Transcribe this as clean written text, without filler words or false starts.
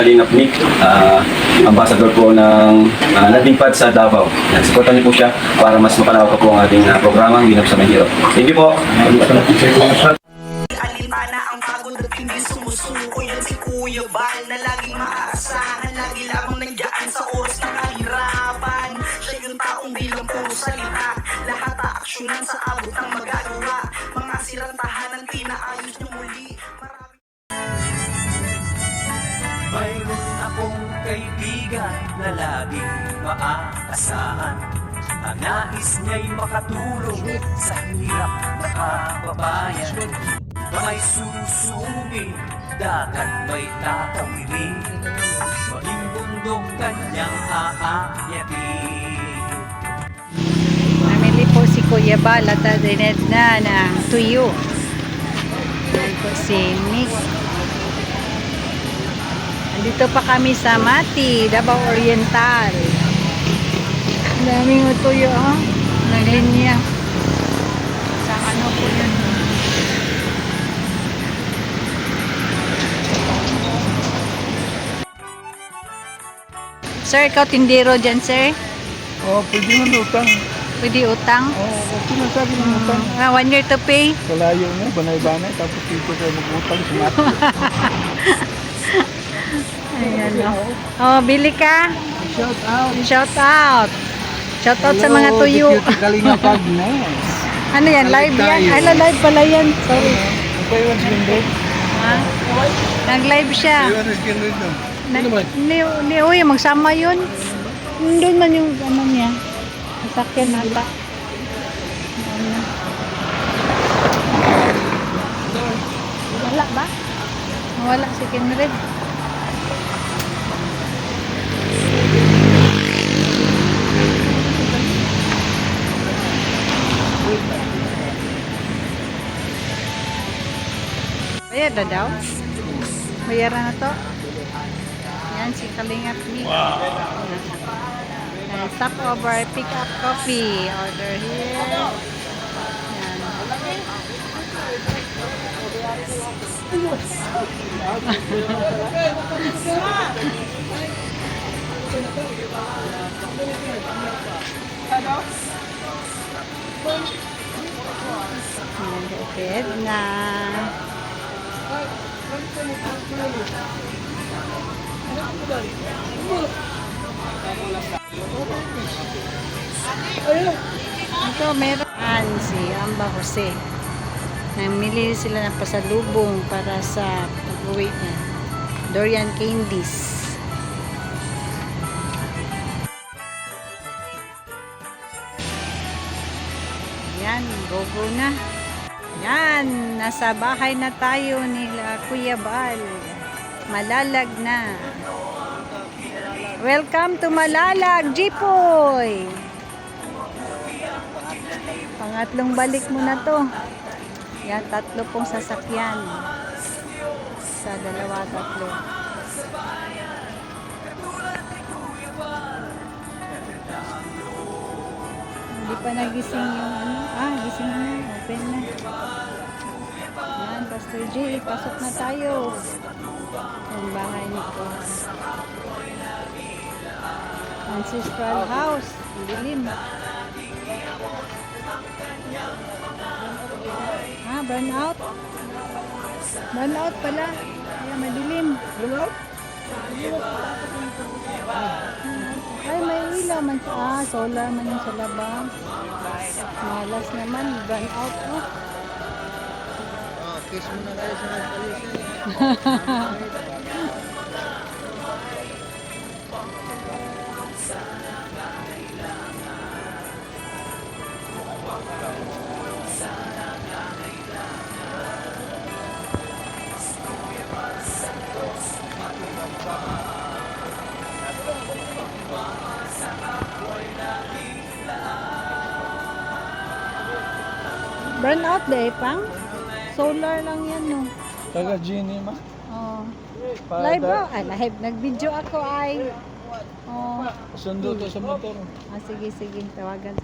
Kalingap Nick, ambassador po ng landing pad sa Davao. Supportan niyo po siya para mas mapalawak po ang ating programang Ginap sa Mahirap. Thank you po. Alintana ang pagod at hindi sumusuko. Yan si Kuya Bal na laging maaasahan. Lagi lamang nandiyan sa oras ng kahirapan. Siya yung taong bilang puro salita. Lahat aaksyonan sa abot ng magagawa. Mga sirang tahanan pinaayos niyo muli. Mayroon akong kaibigan na laging maaasahan. Ang nais niya'y makatulong sa hirap na kababayan. May susubing, dagat may tatawirin. Maging bundok kanyang aakyatin. Namili po si Kuya Bal at dined na tuyo. Yan po si Nick. Andito pa kami sa Mati, Davao Oriental. Ang daming tuyo, ha? Na linya. Sa ano po yun? Sir, ikaw tindero dyan, sir? Oh, pwede mo utang. Pwede utang? Oh, okay na sabi ng utang. 1 year to pay? Kalayo na, banay-banay, tapos dito kayo mag-utang sa mati. Ayan, oh, bili ka? Shout out. Shout out. Shout out sa mga tuyo. Kalinga pag na. Ano yan? Live yan? Ay, live pala yan. Sorry. Paiwan si Kindred. Ha? Nag-live siya. Paiwan si Kindred no. Hindi, uy, magsama yun. Doon man yung ano niya. Masakyan nata. Wala ba? Wala si Kindred. Bayad na daw? Bayaran na to? Yan si Kalingap Nick. Wow. Stop over, pick up coffee. Order here. Yan. Nagupit na. Ito meron si Amba Jose. Namili sila ng pasalubong para sa pag-uwi niya. Dorian candies. Yan, go na. Yan, nasa bahay na tayo nila Kuya Bal. Malalag na. Welcome to Malalag, Jipoy! Pangatlong balik mo na to. Yan, 3 pong sasakyan. Sa 2, 3. Hindi pa nagising yung ano. Gising na. Open na. Yan, Pastor J, pasok na tayo. Ang bahay nito. Ancestral house. Ang dilim. Burn out. Burn out pala. Kaya madilim. Burn out? Ay, may ilaw man sa solar man yung sa labas. Malas naman. Burn out. Kiss mo na tayo sa nagpalisan. Burn out deh, pang. Solar lang yan, no. Taga Genie ma. Oh. Live ba? Live. Nag-video ako ay. Oh. Sundo to sa motor. Sige. Tawagan.